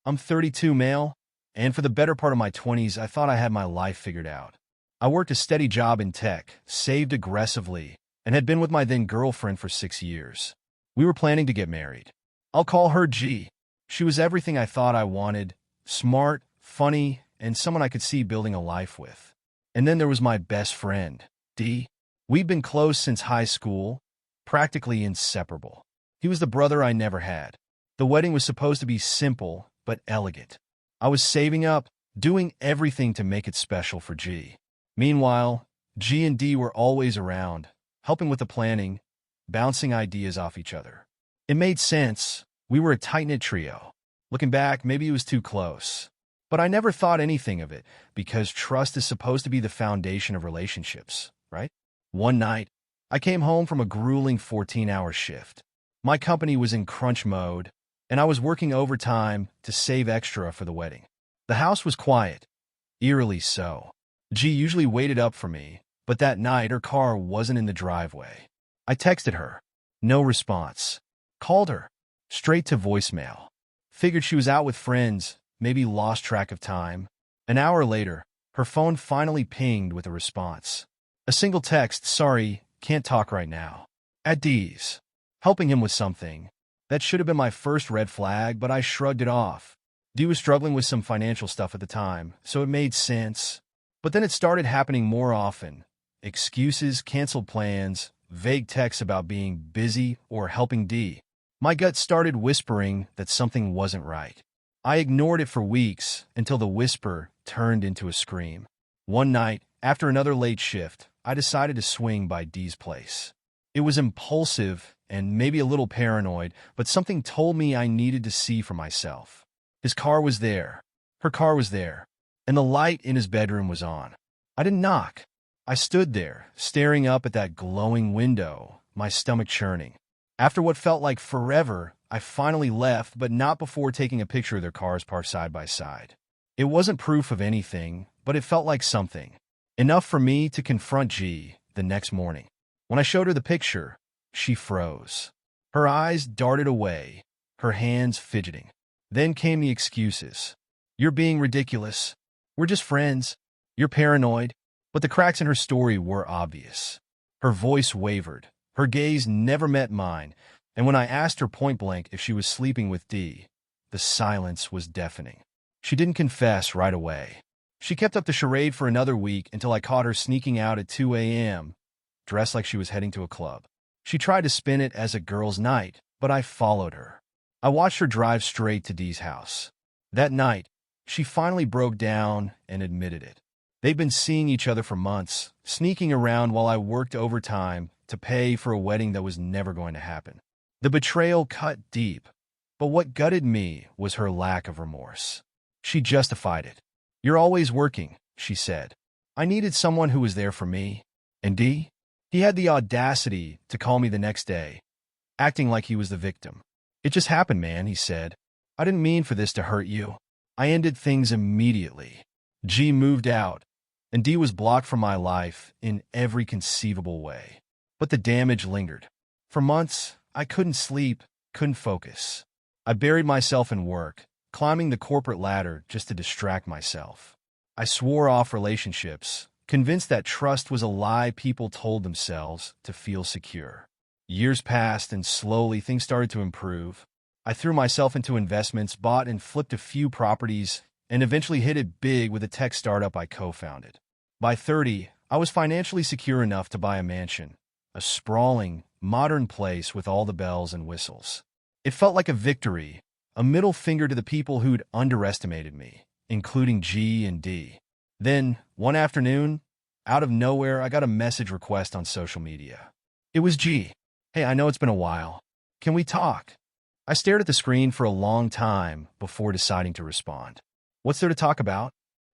I'm 32 male, and for the better part of my 20s, I thought I had my life figured out. I worked a steady job in tech, saved aggressively, and had been with my then-girlfriend for 6 years. We were planning to get married. I'll call her G. She was everything I thought I wanted: smart, funny, and someone I could see building a life with. And then there was my best friend, D. We'd been close since high school, practically inseparable. He was the brother I never had. The wedding was supposed to be simple, but elegant. I was saving up, doing everything to make it special for G. Meanwhile, G and D were always around, helping with the planning, bouncing ideas off each other. It made sense. We were a tight-knit trio. Looking back, maybe it was too close. But I never thought anything of it, because trust is supposed to be the foundation of relationships, right? One night, I came home from a grueling 14-hour shift. My company was in crunch mode, and I was working overtime to save extra for the wedding. The house was quiet, eerily so. G usually waited up for me, but that night her car wasn't in the driveway. I texted her. No response. Called her. Straight to voicemail. Figured she was out with friends, maybe lost track of time. An hour later, her phone finally pinged with a response. A single text: "Sorry, can't talk right now." At D's. Helping him with something. That should have been my first red flag, but I shrugged it off. D was struggling with some financial stuff at the time, so it made sense. But then it started happening more often. Excuses, canceled plans, vague texts about being busy or helping D. My gut started whispering that something wasn't right. I ignored it for weeks until the whisper turned into a scream. One night, after another late shift, I decided to swing by D's place. It was impulsive and maybe a little paranoid, but something told me I needed to see for myself. His car was there. Her car was there. And the light in his bedroom was on. I didn't knock. I stood there, staring up at that glowing window, my stomach churning. After what felt like forever, I finally left, but not before taking a picture of their cars parked side by side. It wasn't proof of anything, but it felt like something. Enough for me to confront G the next morning. When I showed her the picture, she froze. Her eyes darted away, her hands fidgeting. Then came the excuses. "You're being ridiculous. We're just friends. You're paranoid." But the cracks in her story were obvious. Her voice wavered. Her gaze never met mine, and when I asked her point-blank if she was sleeping with D, the silence was deafening. She didn't confess right away. She kept up the charade for another week until I caught her sneaking out at 2 a.m., dressed like she was heading to a club. She tried to spin it as a girls' night, but I followed her. I watched her drive straight to D's house. That night, she finally broke down and admitted it. They'd been seeing each other for months, sneaking around while I worked overtime to pay for a wedding that was never going to happen. The betrayal cut deep, but what gutted me was her lack of remorse. She justified it. "You're always working," she said. "I needed someone who was there for me." And D? He had the audacity to call me the next day, acting like he was the victim. "It just happened, man," he said. "I didn't mean for this to hurt you." I ended things immediately. G moved out, and D was blocked from my life in every conceivable way. But the damage lingered. For months, I couldn't sleep, couldn't focus. I buried myself in work, climbing the corporate ladder just to distract myself. I swore off relationships, convinced that trust was a lie people told themselves to feel secure. Years passed, and slowly things started to improve. I threw myself into investments, bought and flipped a few properties, and eventually hit it big with a tech startup I co-founded. By 30, I was financially secure enough to buy a mansion, a sprawling, modern place with all the bells and whistles. It felt like a victory, a middle finger to the people who'd underestimated me, including G and D. Then, one afternoon, out of nowhere, I got a message request on social media. It was G. "Hey, I know it's been a while. Can we talk?" I stared at the screen for a long time before deciding to respond. "What's there to talk about?"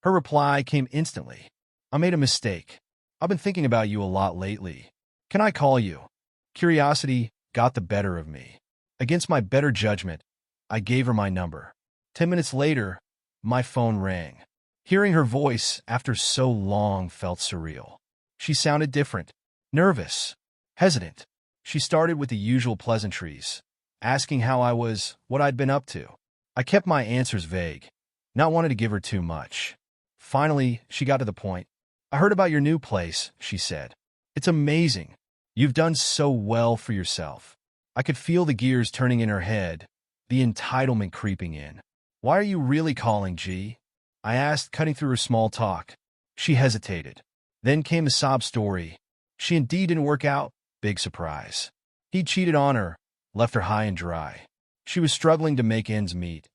Her reply came instantly. "I made a mistake. I've been thinking about you a lot lately. Can I call you?" Curiosity got the better of me. Against my better judgment, I gave her my number. 10 minutes later, my phone rang. Hearing her voice after so long felt surreal. She sounded different, nervous, hesitant. She started with the usual pleasantries, asking how I was, what I'd been up to. I kept my answers vague, not wanting to give her too much. Finally, she got to the point. I heard about your new place, she said. It's amazing. You've done so well for yourself. I could feel the gears turning in her head, the entitlement creeping in. Why are you really calling, G? I asked, cutting through her small talk. She hesitated. Then came the sob story. She indeed didn't work out. Big surprise. He cheated on her, left her high and dry. She was struggling to make ends meet,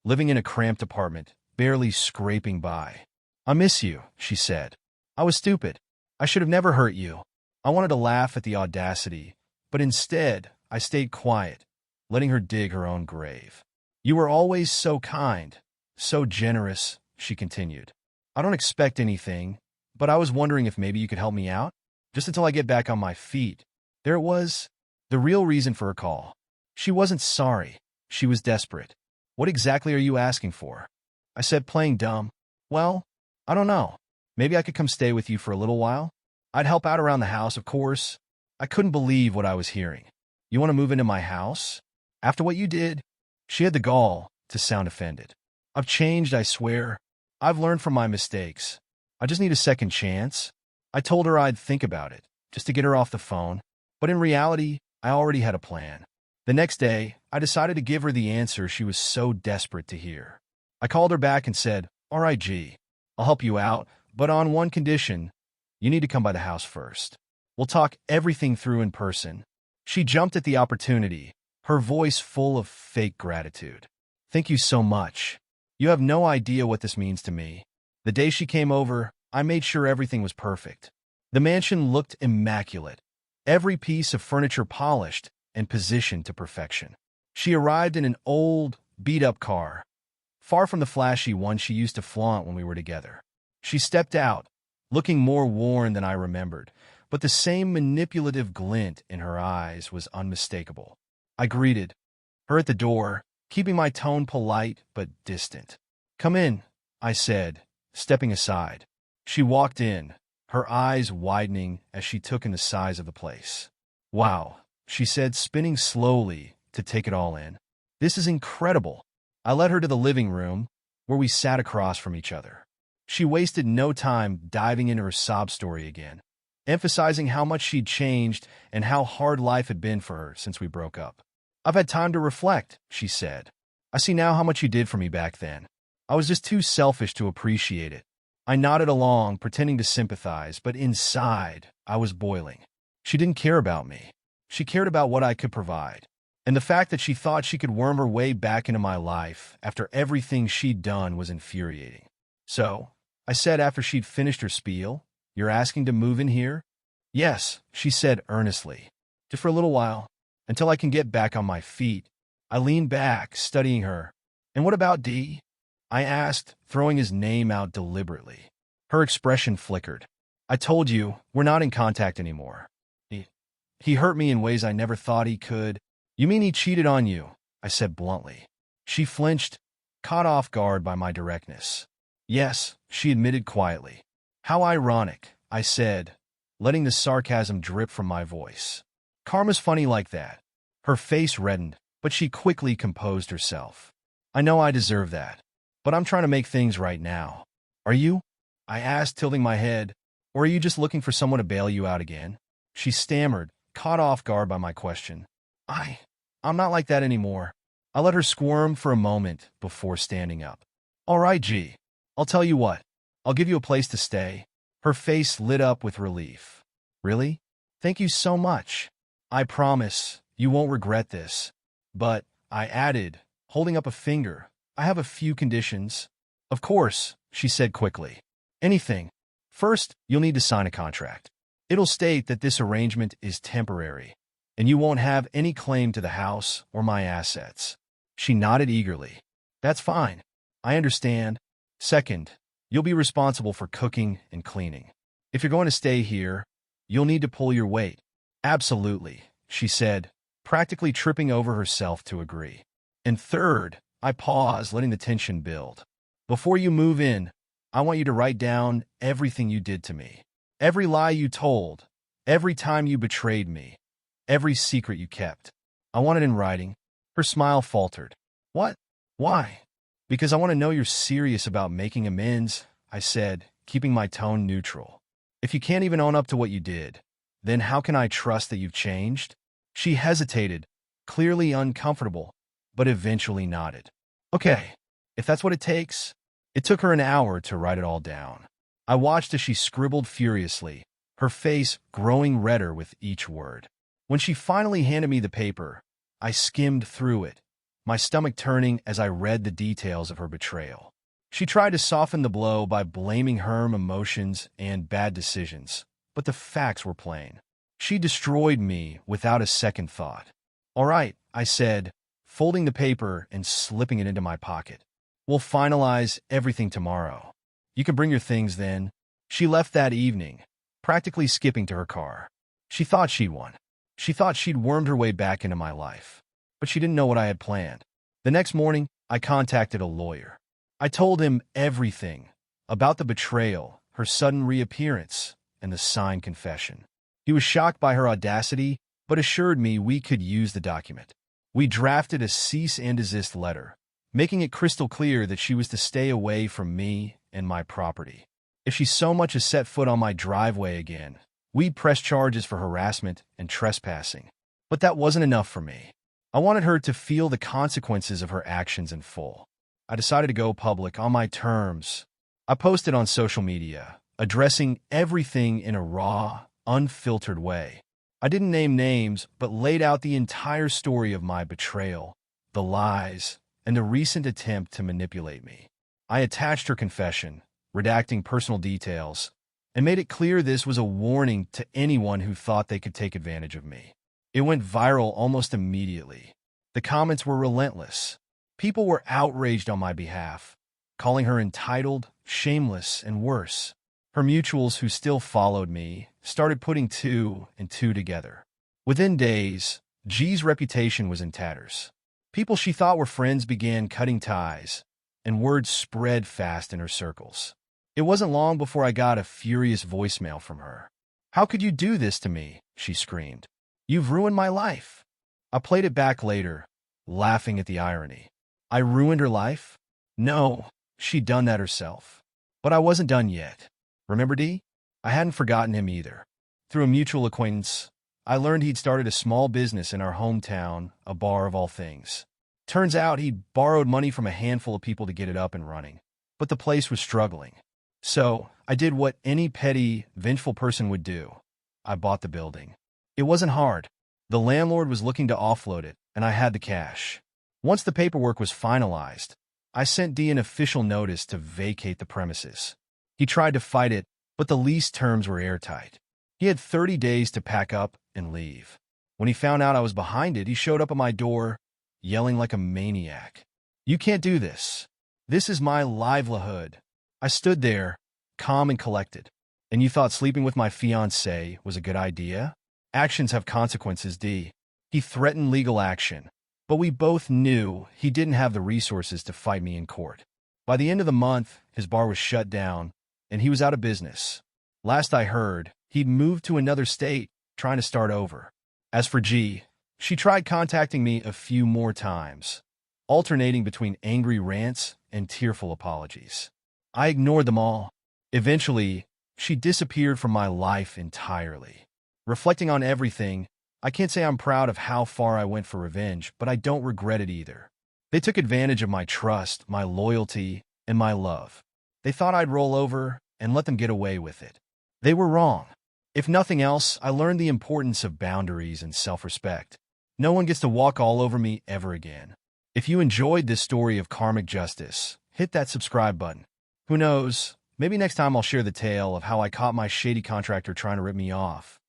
living in a cramped apartment, barely scraping by. I miss you, she said. I was stupid. I should have never hurt you. I wanted to laugh at the audacity, but instead, I stayed quiet, letting her dig her own grave. You were always so kind, so generous, she continued. I don't expect anything, but I was wondering if maybe you could help me out, just until I get back on my feet. There it was, the real reason for her call. She wasn't sorry. She was desperate. What exactly are you asking for? I said, playing dumb. Well, I don't know. Maybe I could come stay with you for a little while? I'd help out around the house, of course. I couldn't believe what I was hearing. You want to move into my house? After what you did? She had the gall to sound offended. I've changed, I swear. I've learned from my mistakes. I just need a second chance. I told her I'd think about it, just to get her off the phone. But in reality, I already had a plan. The next day, I decided to give her the answer she was so desperate to hear. I called her back and said, all right, G, I'll help you out, but on one condition. You need to come by the house first. We'll talk everything through in person. She jumped at the opportunity, her voice full of fake gratitude. Thank you so much. You have no idea what this means to me. The day she came over, I made sure everything was perfect. The mansion looked immaculate, every piece of furniture polished and positioned to perfection. She arrived in an old, beat-up car, far from the flashy one she used to flaunt when we were together. She stepped out, looking more worn than I remembered, but the same manipulative glint in her eyes was unmistakable. I greeted her at the door, keeping my tone polite but distant. Come in, I said, stepping aside. She walked in, her eyes widening as she took in the size of the place. Wow, she said, spinning slowly to take it all in. This is incredible. I led her to the living room, where we sat across from each other. She wasted no time diving into her sob story again, emphasizing how much she'd changed and how hard life had been for her since we broke up. I've had time to reflect, she said. I see now how much you did for me back then. I was just too selfish to appreciate it. I nodded along, pretending to sympathize, but inside, I was boiling. She didn't care about me. She cared about what I could provide. And the fact that she thought she could worm her way back into my life after everything she'd done was infuriating. So, I said after she'd finished her spiel, you're asking to move in here? Yes, she said earnestly. Just for a little while, until I can get back on my feet. I leaned back, studying her. And what about D? I asked, throwing his name out deliberately. Her expression flickered. I told you, we're not in contact anymore. He hurt me in ways I never thought he could. You mean he cheated on you? I said bluntly. She flinched, caught off guard by my directness. Yes, she admitted quietly. How ironic, I said, letting the sarcasm drip from my voice. Karma's funny like that. Her face reddened, but she quickly composed herself. I know I deserve that, but I'm trying to make things right now. Are you? I asked, tilting my head. Or are you just looking for someone to bail you out again? She stammered, caught off guard by my question. I'm not like that anymore. I let her squirm for a moment before standing up. All right, G. I'll tell you what. I'll give you a place to stay. Her face lit up with relief. Really? Thank you so much. I promise you won't regret this. But, I added, holding up a finger, I have a few conditions. Of course, she said quickly. Anything. First, you'll need to sign a contract. It'll state that this arrangement is temporary, and you won't have any claim to the house or my assets. She nodded eagerly. That's fine. I understand. Second, you'll be responsible for cooking and cleaning. If you're going to stay here, you'll need to pull your weight. Absolutely, she said, practically tripping over herself to agree. And third, I paused, letting the tension build. Before you move in, I want you to write down everything you did to me. Every lie you told, every time you betrayed me, every secret you kept. I want it in writing. Her smile faltered. What Why? Because I want to know you're serious about making amends, I said, keeping my tone neutral. If you can't even own up to what you did, then how can I trust that you've changed? She hesitated, clearly uncomfortable, but eventually nodded. Okay, if that's what it takes. It took her an hour to write it all down. I watched as she scribbled furiously, her face growing redder with each word. When she finally handed me the paper, I skimmed through it, my stomach turning as I read the details of her betrayal. She tried to soften the blow by blaming her emotions and bad decisions, but the facts were plain. She destroyed me without a second thought. All right, I said, folding the paper and slipping it into my pocket. We'll finalize everything tomorrow. You can bring your things then. She left that evening, practically skipping to her car. She thought she'd won. She thought she'd wormed her way back into my life. But she didn't know what I had planned. The next morning, I contacted a lawyer. I told him everything about the betrayal, her sudden reappearance, and the signed confession. He was shocked by her audacity, but assured me we could use the document. We drafted a cease and desist letter, making it crystal clear that she was to stay away from me and my property. If she so much as set foot on my driveway again, we'd press charges for harassment and trespassing. But that wasn't enough for me. I wanted her to feel the consequences of her actions in full. I decided to go public on my terms. I posted on social media, addressing everything in a raw, unfiltered way. I didn't name names, but laid out the entire story of my betrayal, the lies, and the recent attempt to manipulate me. I attached her confession, redacting personal details, and made it clear this was a warning to anyone who thought they could take advantage of me. It went viral almost immediately. The comments were relentless. People were outraged on my behalf, calling her entitled, shameless, and worse. Her mutuals who still followed me started putting two and two together. Within days, G's reputation was in tatters. People she thought were friends began cutting ties, and word spread fast in her circles. It wasn't long before I got a furious voicemail from her. "How could you do this to me?" she screamed. "You've ruined my life." I played it back later, laughing at the irony. I ruined her life? No, she'd done that herself. But I wasn't done yet. Remember D? I hadn't forgotten him either. Through a mutual acquaintance, I learned he'd started a small business in our hometown, a bar of all things. Turns out he'd borrowed money from a handful of people to get it up and running, but the place was struggling. So I did what any petty, vengeful person would do. I bought the building. It wasn't hard. The landlord was looking to offload it, and I had the cash. Once the paperwork was finalized, I sent D an official notice to vacate the premises. He tried to fight it, but the lease terms were airtight. He had 30 days to pack up and leave. When he found out I was behind it, he showed up at my door, yelling like a maniac. "You can't do this. This is my livelihood." I stood there, calm and collected. "And you thought sleeping with my fiancée was a good idea? Actions have consequences, D." He threatened legal action, but we both knew he didn't have the resources to fight me in court. By the end of the month, his bar was shut down, and he was out of business. Last I heard, he'd moved to another state, trying to start over. As for G, she tried contacting me a few more times, alternating between angry rants and tearful apologies. I ignored them all. Eventually, she disappeared from my life entirely. Reflecting on everything, I can't say I'm proud of how far I went for revenge, but I don't regret it either. They took advantage of my trust, my loyalty, and my love. They thought I'd roll over and let them get away with it. They were wrong. If nothing else, I learned the importance of boundaries and self-respect. No one gets to walk all over me ever again. If you enjoyed this story of karmic justice, hit that subscribe button. Who knows, maybe next time I'll share the tale of how I caught my shady contractor trying to rip me off.